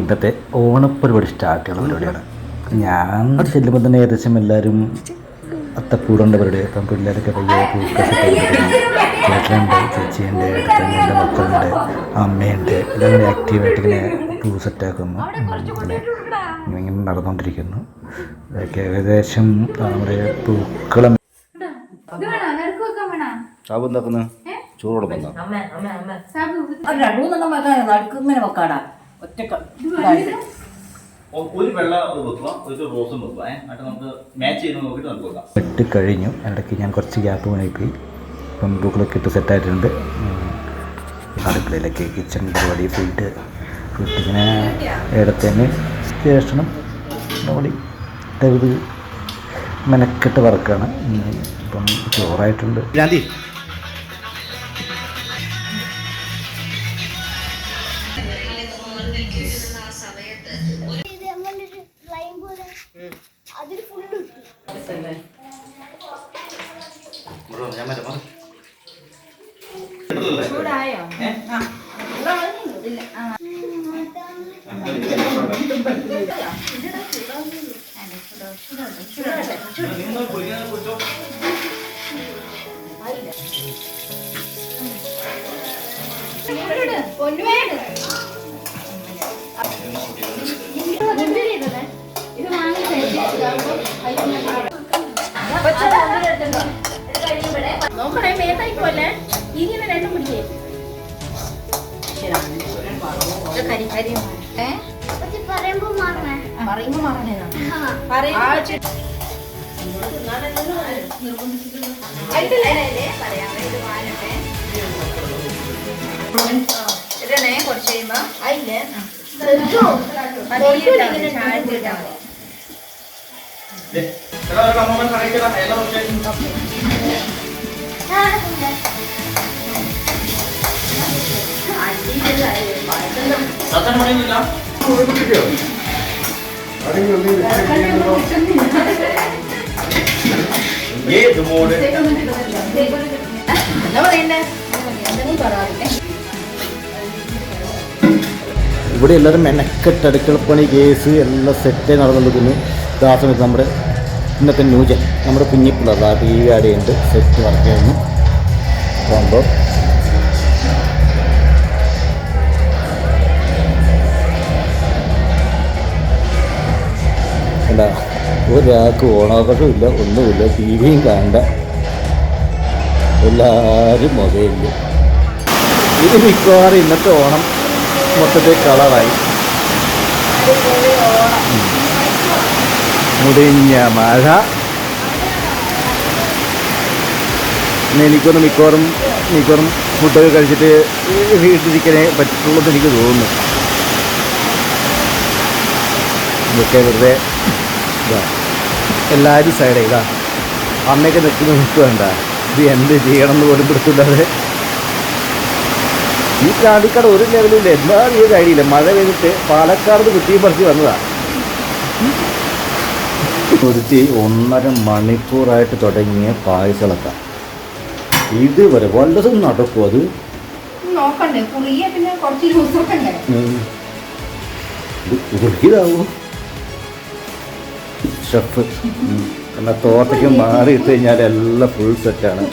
ഇന്നത്തെ ഓണപ്പരിപാടി സ്റ്റാർട്ട് ചെയ്യുന്ന പരിപാടിയാണ്. ഞാൻ ചെല്ലുമ്പോൾ തന്നെ ഏകദേശം എല്ലാവരും അത്തപ്പൂടേണ്ട പരിപാടി. അപ്പം പിള്ളേരൊക്കെ പയ്യെ ചേട്ടനുണ്ട്, ചേച്ചിയുണ്ട്, ഏട്ടനുണ്ട്, മക്കളുണ്ട്, അമ്മയുണ്ട്. എല്ലാവരും ആക്റ്റീവായിട്ട് ഇങ്ങനെ പൂ സെറ്റാക്കുന്നു. ഇങ്ങനെ നടന്നുകൊണ്ടിരിക്കുന്നു. അതൊക്കെ ഏകദേശം നമ്മുടെ പൂക്കളം സാബു എന്താക്കുന്നു? ചോറ് കൊടുക്കുന്നു. വെട്ടി കഴിഞ്ഞു. അതിനിടയ്ക്ക് ഞാൻ കുറച്ച് ഗ്യാപ്പ് പണിപ്പോയി. ഇപ്പം പൂക്കളൊക്കെ ഇട്ട് സെറ്റായിട്ടുണ്ട്. അടുക്കളയിലേക്ക് കിച്ചൺ പരിപാടി ഫുഡിങ്ങനെ ഇടത്തേന് സ്റ്റേഷനും ഓടി തരുത് മെനക്കെട്ട് വർക്കാണ്. ഇപ്പം ചോറായിട്ടുണ്ട്. ഗാന്ധി നോക്കണേ മേത്തായി പോലെ ഇങ്ങനെ രണ്ടും പിടിക്കേ പറയുമ്പോ മാറണേതാ ഇടണേ കുറച്ച് കഴിയുമ്പോ അതില്ലേ ഇവിടെ എല്ലാവരും മെനക്കെട്ട് അടുക്കളപ്പണി കേസ് എല്ലാം സെറ്റായി നടന്നുകൊണ്ടിരിക്കുന്നു. ആ സമയത്ത് നമ്മുടെ ഇന്നത്തെ ന്യൂജൻ നമ്മുടെ കുഞ്ഞിപ്പിള്ളേർ ആ ടി വി ആടെയുണ്ട് സെറ്റ് വർക്ക് ചെയ്യുന്നു. അപ്പോൾ എന്താ ഒരാൾക്ക് ഓണാഘോഷവും ഇല്ല, ഒന്നുമില്ല, ടി വിയും കാണണ്ട, എല്ലാവരും മൊബൈലിൽ. ഇത് മിക്കവാറും ഇന്നത്തെ ഓണം മൊത്തത്തിൽ കളറായി. മുടിഞ്ഞ മഴ. എനിക്കൊന്ന് മിക്കവാറും ഫുഡൊക്കെ കഴിച്ചിട്ട് വീട്ടിലിരിക്കാനേ പറ്റുള്ളൂ എനിക്ക് തോന്നുന്നു. ഇതൊക്കെ വെറുതെ ഇതാ എല്ലാവരും സൈഡ് ഇതാ അമ്മയൊക്കെ നിൽക്കുന്നുണ്ട്. ഇത് എന്ത് ചെയ്യണം എന്ന് പോലും പിടുത്തില്ലാതെ ഈ ചാടിക്കട ഒരു ലെവലില്ല. എല്ലാവരും ഈ കഴിയില്ല. മഴ പെയ്തിട്ട് പാലക്കാട് കുത്തിയും പറിച്ച് വന്നതാണ്. ഒരുത്തി 1.5 മണിക്കൂറായിട്ട് തുടങ്ങിയ പായസളക്ക ഇതുവരെ വല്ലതും നടക്കും. അത് കുറുകിയതാവോ ഷെഫ് എന്നാൽ തോട്ടയ്ക്ക് മാറിയിട്ട് കഴിഞ്ഞാൽ എല്ലാം ഫുൾ സെറ്റാണ്.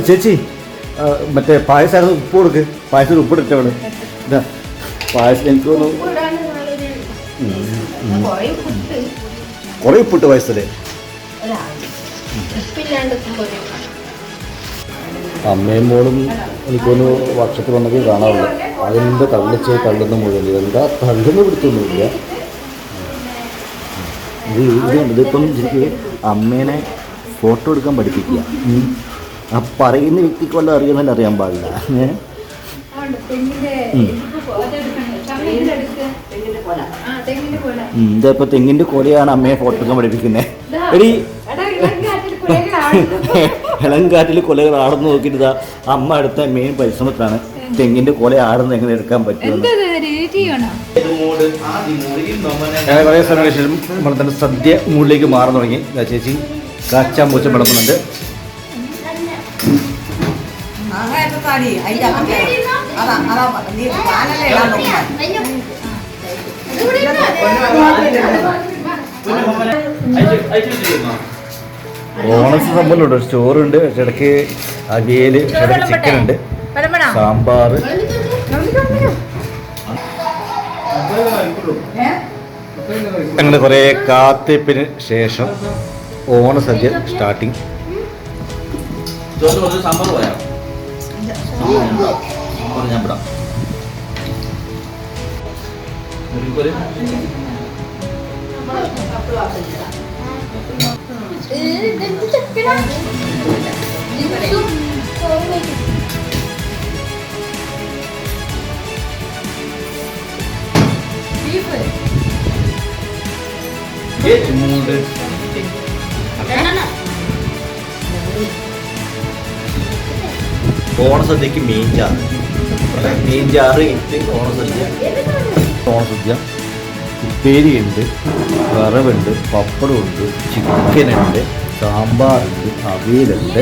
ചേച്ചി മറ്റേ പായസം ഉപ്പ് കൊടുക്ക്. പായസത്തിന് ഉപ്പിട്ടവള് ഇതാ പായസം എനിക്ക് തോന്നുന്നു കുറേ ഉപ്പിട്ട് പായസത്തില്. അമ്മയും മോളും എനിക്കൊന്ന് വർഷത്തിൽ വന്നൊക്കെ കാണാറുള്ളൂ. അതിൻ്റെ തള്ളുന്ന മുഴുവൻ എന്താ തള്ളുന്ന പിടുത്തൊന്നുമില്ല. ഇതിപ്പം ശരിക്കും അമ്മേനെ ഫോട്ടോ എടുക്കാൻ പഠിപ്പിക്കുക. ആ പറയുന്ന വ്യക്തിക്ക് വല്ലതും അറിയുന്നതിൽ അറിയാൻ പാടില്ല. ഇതിപ്പോൾ തെങ്ങിൻ്റെ കൊലയാണ് അമ്മയെ ഫോട്ടോ എടുക്കാൻ പഠിപ്പിക്കുന്നത്. എടി ഇളങ്കാറ്റിൽ കൊലകൾ ആടുന്നു നോക്കിയിട്ട് അമ്മ അടുത്ത മെയിൻ പരിശ്രമത്തിലാണ് തെങ്ങിൻ്റെ കൊല ആടുന്നത് എങ്ങനെ എടുക്കാൻ പറ്റുമെന്ന്. കുറേ സമയം ശേഷം നമ്മൾ തന്നെ സദ്യ മൂടിലേക്ക് മാറാൻ തുടങ്ങി. ചേച്ചി കാച്ചാൻ പൂച്ച വിളമ്പുന്നുണ്ട്. ഓണസ് സംഭവമുണ്ട്, ചോറുണ്ട്, ഇടയ്ക്ക് അവിയൽ, ഇടയ്ക്ക് ചിക്കൻ ഉണ്ട്, സാമ്പാർ. അങ്ങനെ കുറേ കാത്തിപ്പിന് ശേഷം ഓണസദ്യ സ്റ്റാർട്ടിങ്. ഓണസദ്യക്ക് മീൻചാറ്, ഇട്ട് ഓണസദ്യ ഉപ്പേരിയുണ്ട്, വറവുണ്ട്, പപ്പടമുണ്ട്, ചിക്കനുണ്ട്, സാമ്പാറുണ്ട്, അവിയലുണ്ട്.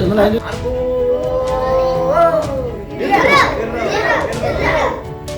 എന്താണ് ഇത്?